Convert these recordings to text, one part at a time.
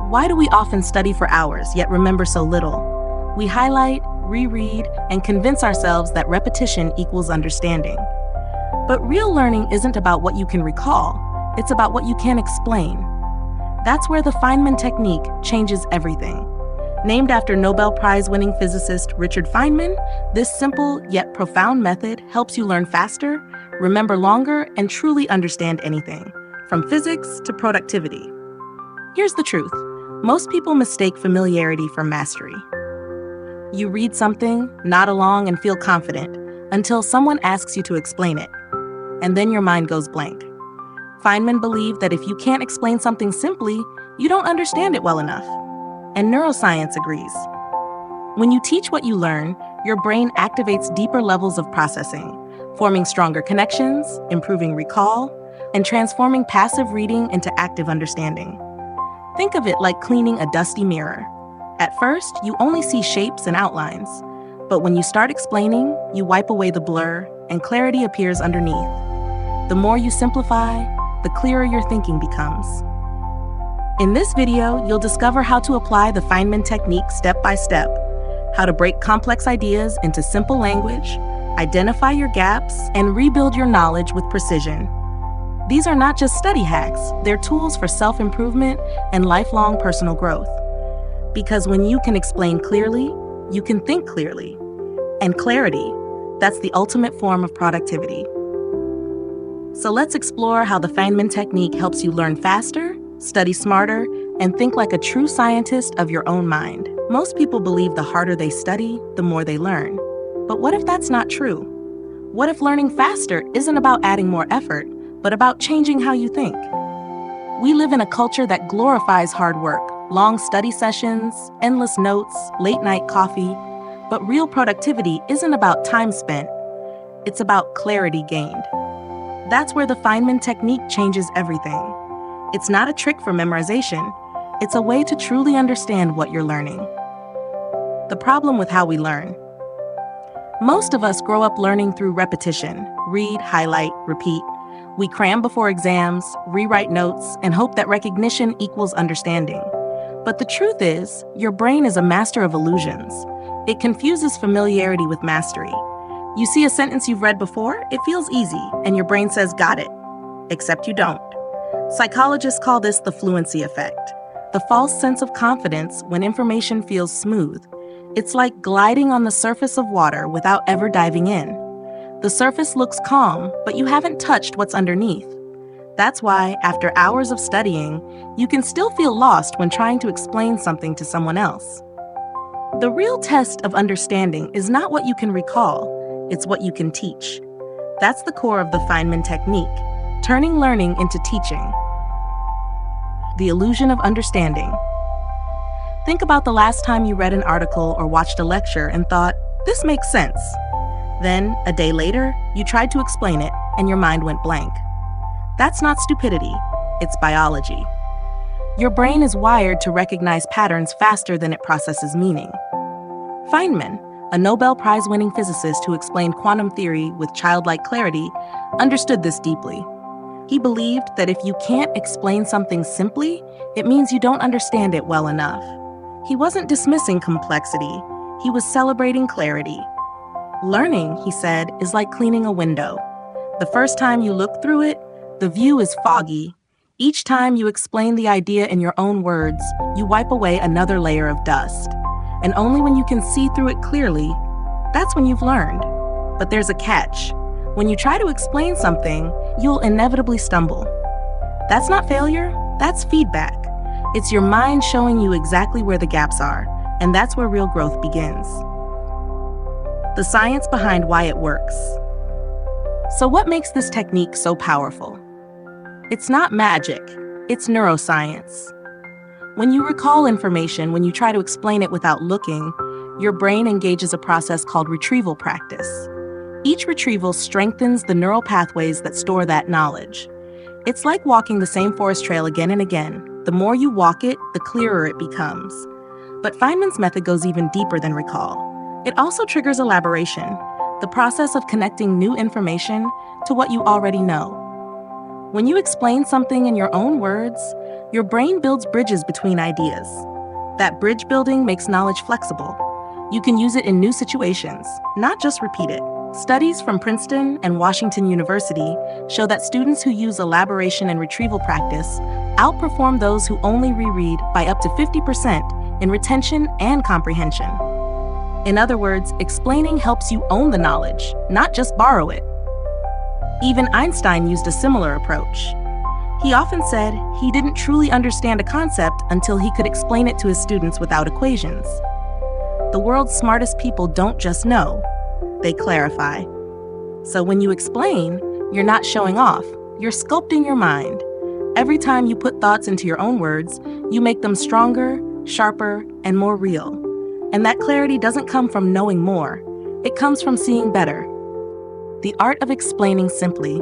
Why do we often study for hours yet remember so little? We highlight, reread, and convince ourselves that repetition equals understanding. But real learning isn't about what you can recall, it's about what you can explain. That's where the Feynman Technique changes everything. Named after Nobel Prize winning physicist Richard Feynman, this simple yet profound method helps you learn faster, remember longer, and truly understand anything, from physics to productivity. Here's the truth. Most people mistake familiarity for mastery. You read something, nod along, and feel confident until someone asks you to explain it. And then your mind goes blank. Feynman believed that if you can't explain something simply, you don't understand it well enough. And neuroscience agrees. When you teach what you learn, your brain activates deeper levels of processing, forming stronger connections, improving recall, and transforming passive reading into active understanding. Think of it like cleaning a dusty mirror. At first, you only see shapes and outlines, but when you start explaining, you wipe away the blur and clarity appears underneath. The more you simplify, the clearer your thinking becomes. In this video, you'll discover how to apply the Feynman technique step by step, how to break complex ideas into simple language, identify your gaps, and rebuild your knowledge with precision. These are not just study hacks, they're tools for self-improvement and lifelong personal growth. Because when you can explain clearly, you can think clearly. And clarity, that's the ultimate form of productivity. So let's explore how the Feynman technique helps you learn faster, study smarter, and think like a true scientist of your own mind. Most people believe the harder they study, the more they learn. But what if that's not true? What if learning faster isn't about adding more effort, but about changing how you think? We live in a culture that glorifies hard work, long study sessions, endless notes, late-night coffee. But real productivity isn't about time spent. It's about clarity gained. That's where the Feynman technique changes everything. It's not a trick for memorization. It's a way to truly understand what you're learning. The problem with how we learn. Most of us grow up learning through repetition. Read, highlight, repeat. We cram before exams, rewrite notes, and hope that recognition equals understanding. But the truth is, your brain is a master of illusions. It confuses familiarity with mastery. You see a sentence you've read before, it feels easy, and your brain says, got it. Except you don't. Psychologists call this the fluency effect, the false sense of confidence when information feels smooth. It's like gliding on the surface of water without ever diving in. The surface looks calm, but you haven't touched what's underneath. That's why, after hours of studying, you can still feel lost when trying to explain something to someone else. The real test of understanding is not what you can recall, it's what you can teach. That's the core of the Feynman technique, turning learning into teaching. The illusion of understanding. Think about the last time you read an article or watched a lecture and thought, this makes sense. Then, a day later, you tried to explain it and your mind went blank. That's not stupidity, it's biology. Your brain is wired to recognize patterns faster than it processes meaning. Feynman, a Nobel Prize winning physicist who explained quantum theory with childlike clarity, understood this deeply. He believed that if you can't explain something simply, it means you don't understand it well enough. He wasn't dismissing complexity, he was celebrating clarity. Learning, he said, is like cleaning a window. The first time you look through it, the view is foggy. Each time you explain the idea in your own words, you wipe away another layer of dust. And only when you can see through it clearly, that's when you've learned. But there's a catch. When you try to explain something, you'll inevitably stumble. That's not failure, that's feedback. It's your mind showing you exactly where the gaps are, and that's where real growth begins. The science behind why it works. So what makes this technique so powerful? It's not magic, it's neuroscience. When you recall information, when you try to explain it without looking, your brain engages a process called retrieval practice. Each retrieval strengthens the neural pathways that store that knowledge. It's like walking the same forest trail again and again. The more you walk it, the clearer it becomes. But Feynman's method goes even deeper than recall. It also triggers elaboration, the process of connecting new information to what you already know. When you explain something in your own words, your brain builds bridges between ideas. That bridge building makes knowledge flexible. You can use it in new situations, not just repeat it. Studies from Princeton and Washington University show that students who use elaboration and retrieval practice outperform those who only reread by up to 50% in retention and comprehension. In other words, explaining helps you own the knowledge, not just borrow it. Even Einstein used a similar approach. He often said he didn't truly understand a concept until he could explain it to his students without equations. The world's smartest people don't just know, they clarify. So when you explain, you're not showing off, you're sculpting your mind. Every time you put thoughts into your own words, you make them stronger, sharper, and more real. And that clarity doesn't come from knowing more, it comes from seeing better. The art of explaining simply.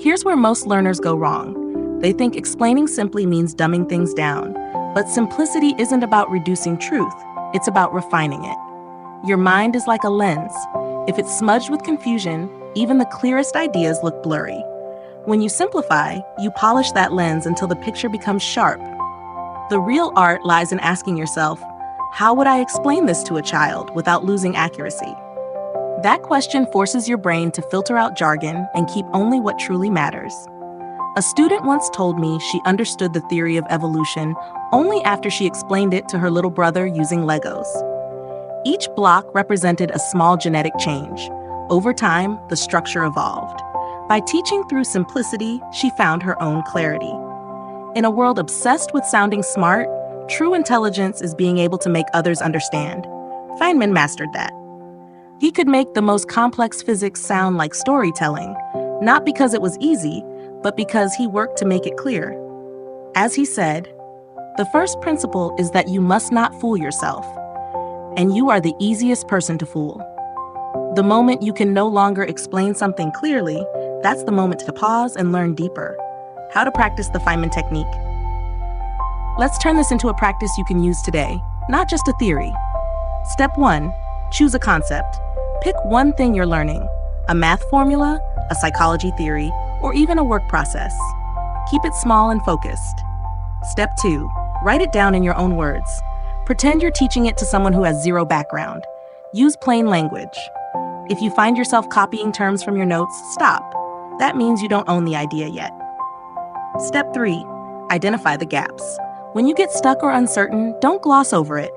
Here's where most learners go wrong. They think explaining simply means dumbing things down, but simplicity isn't about reducing truth, it's about refining it. Your mind is like a lens. If it's smudged with confusion, even the clearest ideas look blurry. When you simplify, you polish that lens until the picture becomes sharp. The real art lies in asking yourself, how would I explain this to a child without losing accuracy? That question forces your brain to filter out jargon and keep only what truly matters. A student once told me she understood the theory of evolution only after she explained it to her little brother using Legos. Each block represented a small genetic change. Over time, the structure evolved. By teaching through simplicity, she found her own clarity. In a world obsessed with sounding smart, true intelligence is being able to make others understand. Feynman mastered that. He could make the most complex physics sound like storytelling, not because it was easy, but because he worked to make it clear. As he said, the first principle is that you must not fool yourself, and you are the easiest person to fool. The moment you can no longer explain something clearly, that's the moment to pause and learn deeper. How to practice the Feynman Technique. Let's turn this into a practice you can use today, not just a theory. Step 1, choose a concept. Pick one thing you're learning, a math formula, a psychology theory, or even a work process. Keep it small and focused. Step 2, write it down in your own words. Pretend you're teaching it to someone who has zero background. Use plain language. If you find yourself copying terms from your notes, stop. That means you don't own the idea yet. Step 3, identify the gaps. When you get stuck or uncertain, don't gloss over it.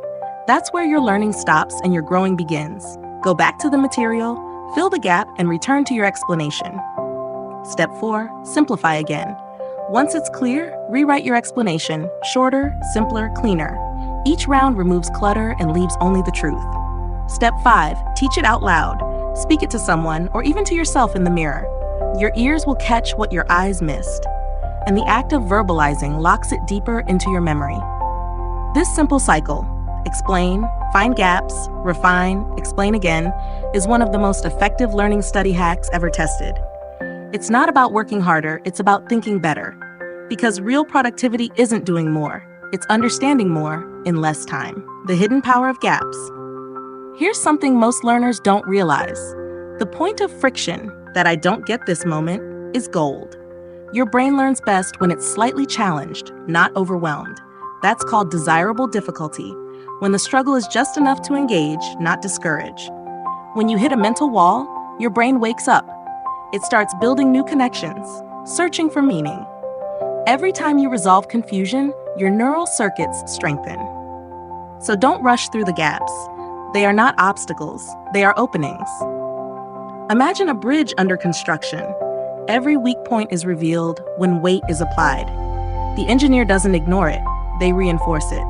That's where your learning stops and your growing begins. Go back to the material, fill the gap, and return to your explanation. Step 4, simplify again. Once it's clear, rewrite your explanation, shorter, simpler, cleaner. Each round removes clutter and leaves only the truth. Step 5, teach it out loud. Speak it to someone or even to yourself in the mirror. Your ears will catch what your eyes missed, and the act of verbalizing locks it deeper into your memory. This simple cycle, explain, find gaps, refine, explain again, is one of the most effective learning study hacks ever tested. It's not about working harder, it's about thinking better. Because real productivity isn't doing more, it's understanding more in less time. The hidden power of gaps. Here's something most learners don't realize. The point of friction, that I don't get this moment, is gold. Your brain learns best when it's slightly challenged, not overwhelmed. That's called desirable difficulty, when the struggle is just enough to engage, not discourage. When you hit a mental wall, your brain wakes up. It starts building new connections, searching for meaning. Every time you resolve confusion, your neural circuits strengthen. So don't rush through the gaps. They are not obstacles, they are openings. Imagine a bridge under construction. Every weak point is revealed when weight is applied. The engineer doesn't ignore it, they reinforce it.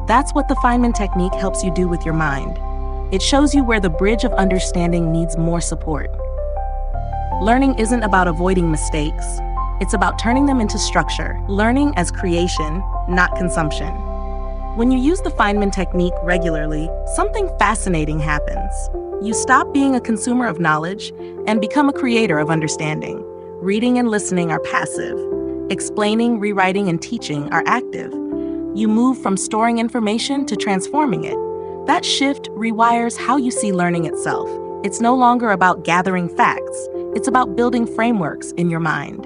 That's what the Feynman Technique helps you do with your mind. It shows you where the bridge of understanding needs more support. Learning isn't about avoiding mistakes, it's about turning them into structure, learning as creation, not consumption. When you use the Feynman Technique regularly, something fascinating happens. You stop being a consumer of knowledge and become a creator of understanding. Reading and listening are passive. Explaining, rewriting, and teaching are active. You move from storing information to transforming it. That shift rewires how you see learning itself. It's no longer about gathering facts. It's about building frameworks in your mind.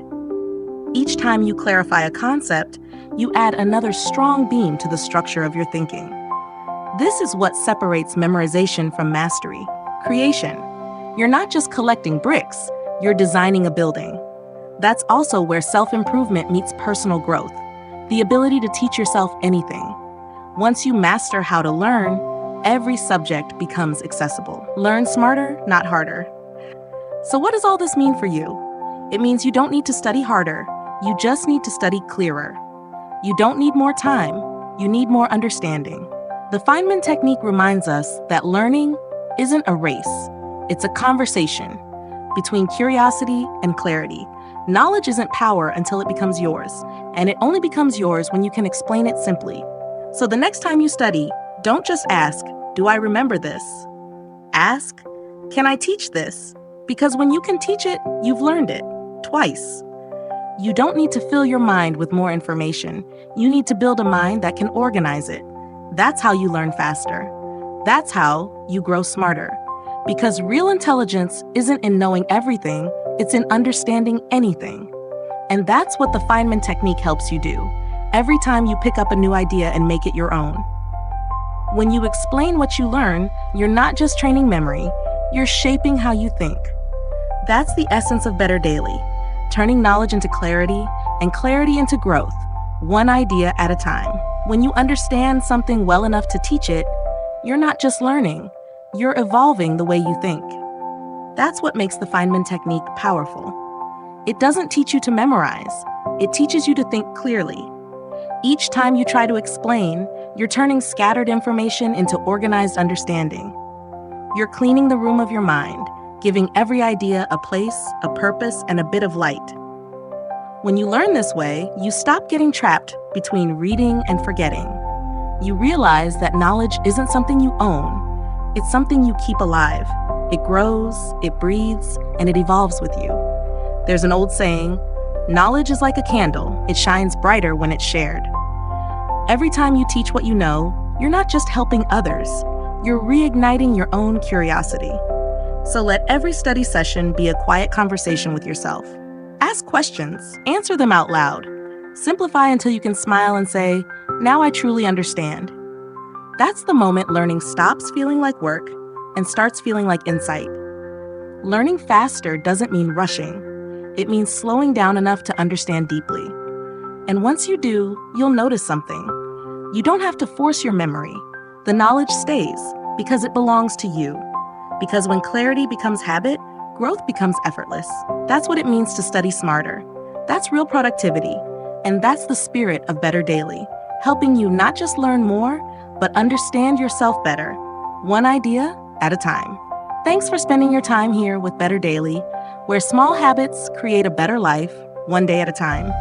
Each time you clarify a concept, you add another strong beam to the structure of your thinking. This is what separates memorization from mastery, creation. You're not just collecting bricks, you're designing a building. That's also where self-improvement meets personal growth, the ability to teach yourself anything. Once you master how to learn, every subject becomes accessible. Learn smarter, not harder. So what does all this mean for you? It means you don't need to study harder, you just need to study clearer. You don't need more time, you need more understanding. The Feynman Technique reminds us that learning isn't a race, it's a conversation between curiosity and clarity. Knowledge isn't power until it becomes yours, and it only becomes yours when you can explain it simply. So the next time you study, don't just ask, "Do I remember this?" Ask, "Can I teach this?" Because when you can teach it, you've learned it, twice. You don't need to fill your mind with more information. You need to build a mind that can organize it. That's how you learn faster. That's how you grow smarter. Because real intelligence isn't in knowing everything, it's in understanding anything. And that's what the Feynman Technique helps you do, every time you pick up a new idea and make it your own. When you explain what you learn, you're not just training memory, you're shaping how you think. That's the essence of Better Daily, turning knowledge into clarity and clarity into growth, one idea at a time. When you understand something well enough to teach it, you're not just learning, you're evolving the way you think. That's what makes the Feynman Technique powerful. It doesn't teach you to memorize, it teaches you to think clearly. Each time you try to explain, you're turning scattered information into organized understanding. You're cleaning the room of your mind, giving every idea a place, a purpose, and a bit of light. When you learn this way, you stop getting trapped between reading and forgetting. You realize that knowledge isn't something you own, it's something you keep alive. It grows, it breathes, and it evolves with you. There's an old saying, knowledge is like a candle, it shines brighter when it's shared. Every time you teach what you know, you're not just helping others, you're reigniting your own curiosity. So let every study session be a quiet conversation with yourself. Ask questions, answer them out loud. Simplify until you can smile and say, "Now I truly understand." That's the moment learning stops feeling like work and starts feeling like insight. Learning faster doesn't mean rushing. It means slowing down enough to understand deeply. And once you do, you'll notice something. You don't have to force your memory. The knowledge stays because it belongs to you. Because when clarity becomes habit, growth becomes effortless. That's what it means to study smarter. That's real productivity. And that's the spirit of Better Daily, helping you not just learn more, but understand yourself better, one idea at a time. Thanks for spending your time here with Better Daily, where small habits create a better life, one day at a time.